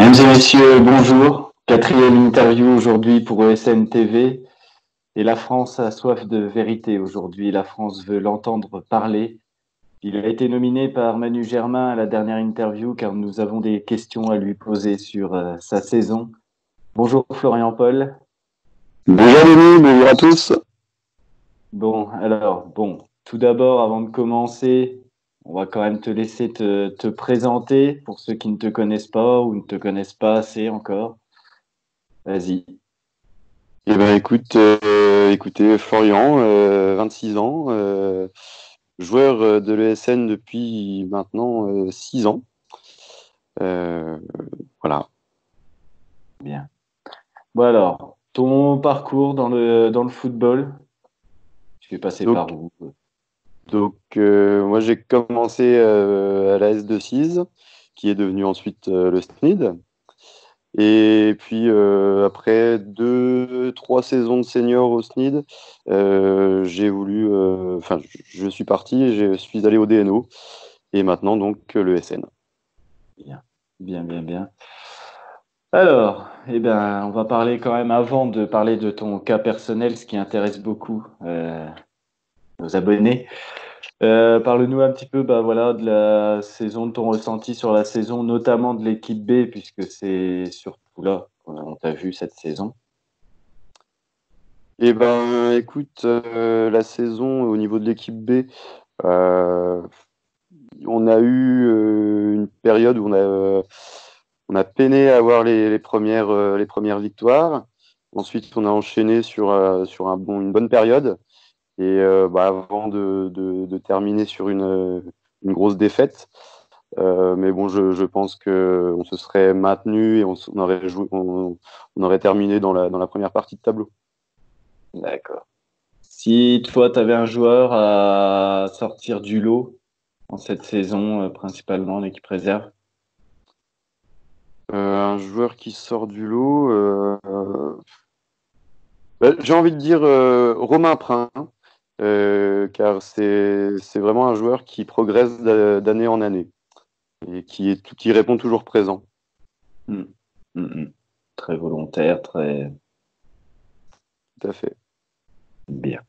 Mesdames et messieurs, bonjour. Quatrième interview aujourd'hui pour ESN TV. Et la France a soif de vérité aujourd'hui. La France veut l'entendre parler. Il a été nominé par Manu Germain à la dernière interview car nous avons des questions à lui poser sur sa saison. Bonjour Florian Paul. Bonjour Denis, bonjour à tous. Tout d'abord, avant de commencer, on va quand même te laisser te présenter pour ceux qui ne te connaissent pas ou ne te connaissent pas assez encore. Vas-y. Eh ben écoutez Florian, 26 ans, joueur de l'ESN depuis maintenant 6 ans. Euh, voilà. Bien. Bon alors, ton parcours dans le football, tu es passé Donc, par où? moi j'ai commencé à la S26, qui est devenu ensuite le SNID. Et puis après 2, 3 saisons de senior au SNID, je suis parti et je suis allé au DNO et maintenant donc le SN. Bien, bien, bien, bien. Alors, on va parler quand même avant de parler de ton cas personnel, ce qui intéresse beaucoup nos abonnés. Parle-nous un petit peu, bah voilà, de la saison, de ton ressenti sur la saison, notamment de l'équipe B, puisque c'est surtout là qu'on t'a vu cette saison. Eh ben, écoute, la saison au niveau de l'équipe B, euh, on a eu une période où on a peiné à avoir les premières victoires. Ensuite, on a enchaîné sur une bonne période. Et avant de terminer sur une grosse défaite. Mais bon, je pense qu'on se serait maintenu et on aurait terminé dans la première partie de tableau. D'accord. Si toi, tu avais un joueur à sortir du lot en cette saison, principalement en équipe réserve. Un joueur qui sort du lot, j'ai envie de dire Romain Prin, car c'est vraiment un joueur qui progresse d'année en année et qui répond toujours présent. Hmm. Hmm, hmm. Très volontaire, très Tout à fait. bien.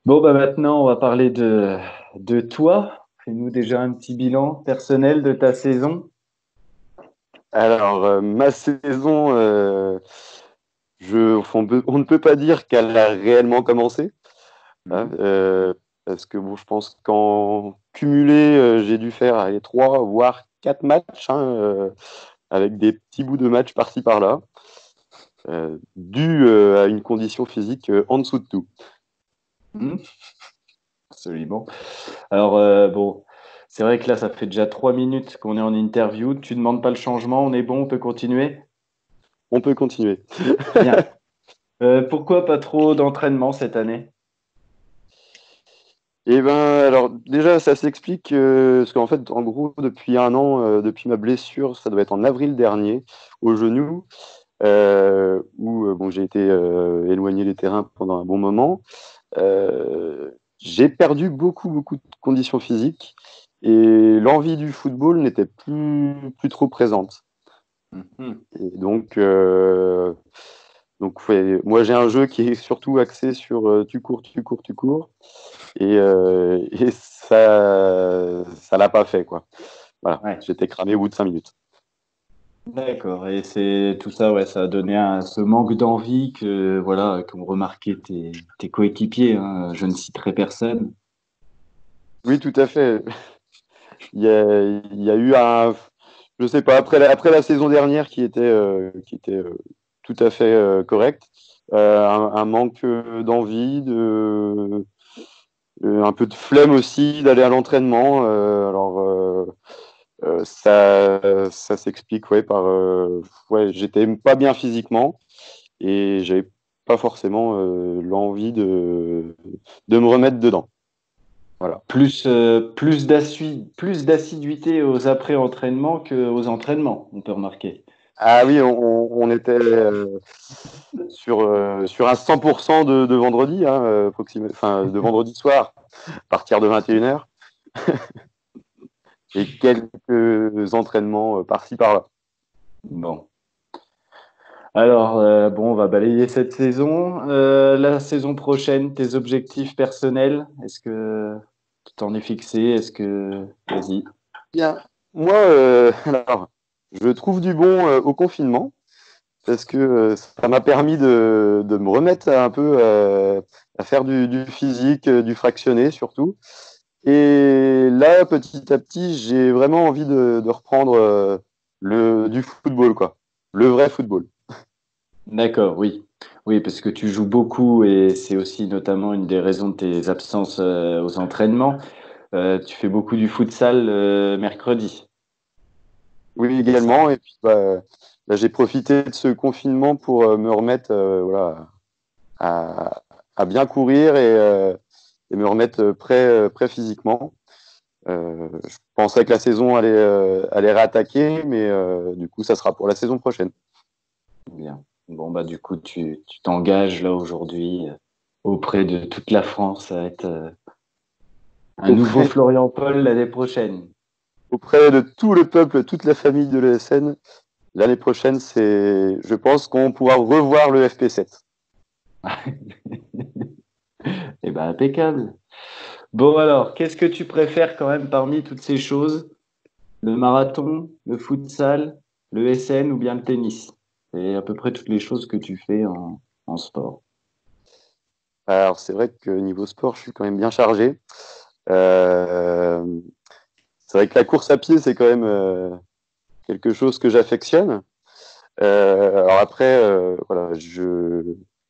Bon, bah maintenant, on va parler de toi. Fais-nous déjà un petit bilan personnel de ta saison. Alors, ma saison, on ne peut pas dire qu'elle a réellement commencé, hein, Mhm. parce que bon, je pense qu'en cumulé, j'ai dû faire allez, 3 voire 4 matchs, hein, avec des petits bouts de matchs par-ci par-là, dû à une condition physique en dessous de tout. Hmm. Absolument. Alors, c'est vrai que là, ça fait déjà 3 minutes qu'on est en interview. Tu demandes pas le changement, on est bon, on peut continuer? On peut continuer. Bien. Pourquoi pas trop d'entraînement cette année? Et ben, alors déjà, ça s'explique parce qu'en fait, en gros, depuis un an, depuis ma blessure, ça doit être en avril dernier, au genou, où bon, j'ai été éloigné des terrains pendant un bon moment. J'ai perdu beaucoup de conditions physiques et l'envie du football n'était plus trop présente. Mhm. Et donc ouais, moi j'ai un jeu qui est surtout axé sur tu cours et ça l'a pas fait quoi. Voilà, Ouais. j'étais cramé au bout de 5 minutes. D'accord. Et c'est tout ça, ouais, ça a donné ce manque d'envie que, voilà, qu'ont remarqué tes coéquipiers, hein. Je ne citerai personne. Oui, tout à fait. Il y a eu je sais pas, après la saison dernière qui était tout à fait correcte, un manque d'envie, un peu de flemme aussi d'aller à l'entraînement. Ça s'explique ouais, ouais, j'étais pas bien physiquement et j'avais pas forcément l'envie de me remettre dedans. Voilà. Plus d'assiduité aux après-entraînements qu'aux entraînements, on peut remarquer. Ah oui, on était sur un 100% de vendredi, hein, enfin, de vendredi soir, à partir de 21h, et quelques entraînements par-ci par-là. Bon. Alors, bon, on va balayer cette saison. La saison prochaine, tes objectifs personnels, est-ce que tu t'en es fixé? Est-ce que... Vas-y. Bien. Moi, alors, je trouve du bon au confinement parce que ça m'a permis de me remettre un peu à faire du physique, du fractionné surtout. Et là, petit à petit, j'ai vraiment envie de reprendre du football, quoi. Le vrai football. D'accord, oui. Oui, parce que tu joues beaucoup et c'est aussi notamment une des raisons de tes absences aux entraînements. Tu fais beaucoup du futsal mercredi. Oui, C'est ça. également. Et puis, bah, j'ai profité de ce confinement pour me remettre voilà, à, à bien courir et me remettre prêt physiquement. Je pensais que la saison allait réattaquer, mais du coup, ça sera pour la saison prochaine. Bien. Bon, bah, du coup, tu t'engages là aujourd'hui auprès de toute la France à être un nouveau Auprès, Florian Paul l'année prochaine. auprès de tout le peuple, toute la famille de l'ESN, l'année prochaine, je pense qu'on pourra revoir le FP7. Eh ben, impeccable. Bon, alors, qu'est-ce que tu préfères quand même parmi toutes ces choses? Le marathon, le futsal, le SN ou bien le tennis? C'est à peu près toutes les choses que tu fais en sport. Alors, c'est vrai que niveau sport, je suis quand même bien chargé. Euh, c'est vrai que la course à pied, c'est quand même quelque chose que j'affectionne. Alors après, voilà,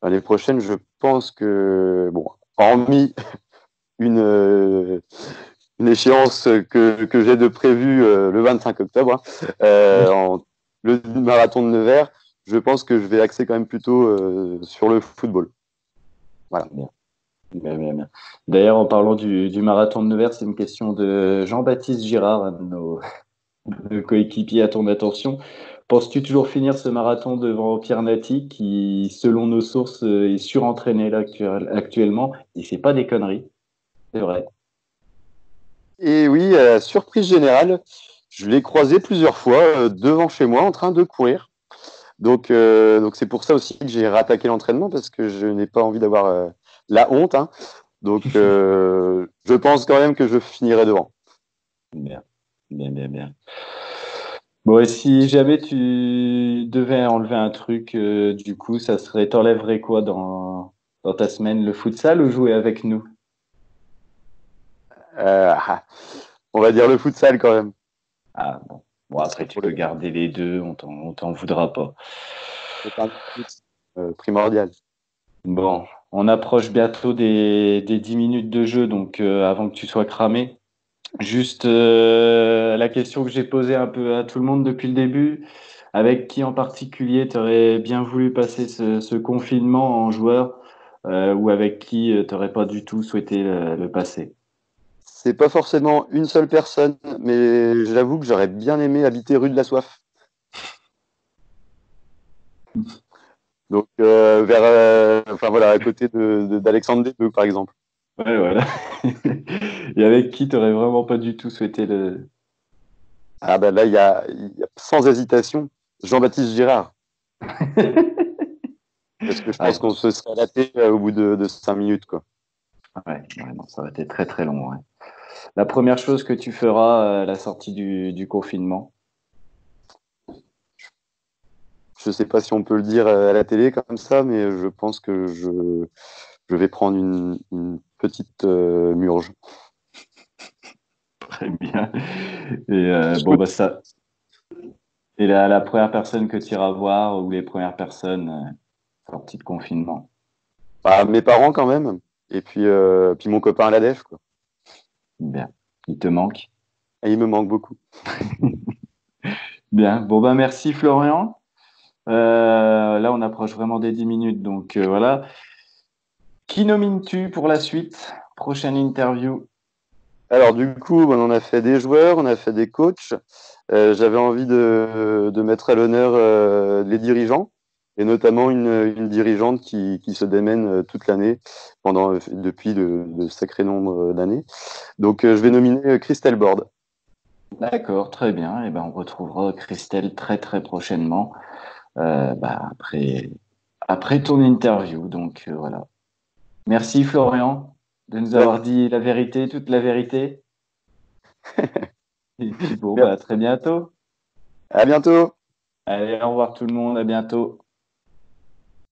l'année prochaine, je pense que, bon, hormis une, euh, une échéance que j'ai de prévu le 25 octobre, le marathon de Nevers, je pense que je vais axer quand même plutôt sur le football. Voilà. Bien, bien, bien, bien. D'ailleurs, en parlant du marathon de Nevers, c'est une question de Jean-Baptiste Girard, un de nos coéquipiers à ton attention. Penses-tu toujours finir ce marathon devant Pierre Nati, qui, selon nos sources, est surentraîné là actuellement? Et c'est pas des conneries, c'est vrai. Et oui, surprise générale, je l'ai croisé plusieurs fois devant chez moi en train de courir. Donc c'est pour ça aussi que j'ai rattaqué l'entraînement parce que je n'ai pas envie d'avoir la honte, hein. Donc je pense quand même que je finirai devant. Bien, bien, bien, bien. Bon, et si jamais tu devais enlever un truc, du coup, ça serait, t'enlèverais quoi dans ta semaine, le futsal ou jouer avec nous? Ah, on va dire le futsal quand même. Ah, bon. Bon, Parce que après, tu pour peux garder les deux, on t'en voudra pas. c'est un but primordial. Bon, on approche bientôt des 10 minutes de jeu, donc avant que tu sois cramé, juste la question que j'ai posée un peu à tout le monde depuis le début, avec qui en particulier tu aurais bien voulu passer ce confinement en joueur ou avec qui tu n'aurais pas du tout souhaité le passer? C'est pas forcément une seule personne, mais j'avoue que j'aurais bien aimé habiter rue de la Soif. Donc enfin voilà, à côté d'Alexandre Despeux par exemple. Ouais, voilà. Et avec qui tu n'aurais vraiment pas du tout souhaité le... Ah ben là, il y a sans hésitation Jean-Baptiste Girard. Parce que je Ah, pense qu'on se serait laté au bout de 5 minutes, quoi. ouais, ouais, non, ça aurait été très très long. Ouais. La première chose que tu feras à la sortie du confinement. Je sais pas si on peut le dire à la télé comme ça, mais je pense que je vais prendre une petite murge. Très bien. Et bon, bah ça. Et la première personne que tu iras voir ou les premières personnes sorties de confinement. Bah, mes parents quand même, et puis mon copain à la def, quoi. Bien. Il te manque. Et il me manque beaucoup. Bien. Bon, bah merci Florian. Là, on approche vraiment des 10 minutes. Donc voilà. Qui nomines-tu pour la suite? Prochaine interview. Alors du coup, on a fait des joueurs, on a fait des coachs. J'avais envie de mettre à l'honneur les dirigeants, et notamment une dirigeante qui se démène toute l'année, depuis de sacrés nombres d'années. Donc je vais nominer Christelle Borde. D'accord, très bien. Et ben, on retrouvera Christelle très très prochainement, après ton interview. Donc voilà. Merci Florian de nous Ouais, avoir dit la vérité, toute la vérité. Et puis bon, super. bah, à très bientôt. À bientôt. Allez, au revoir tout le monde, à bientôt.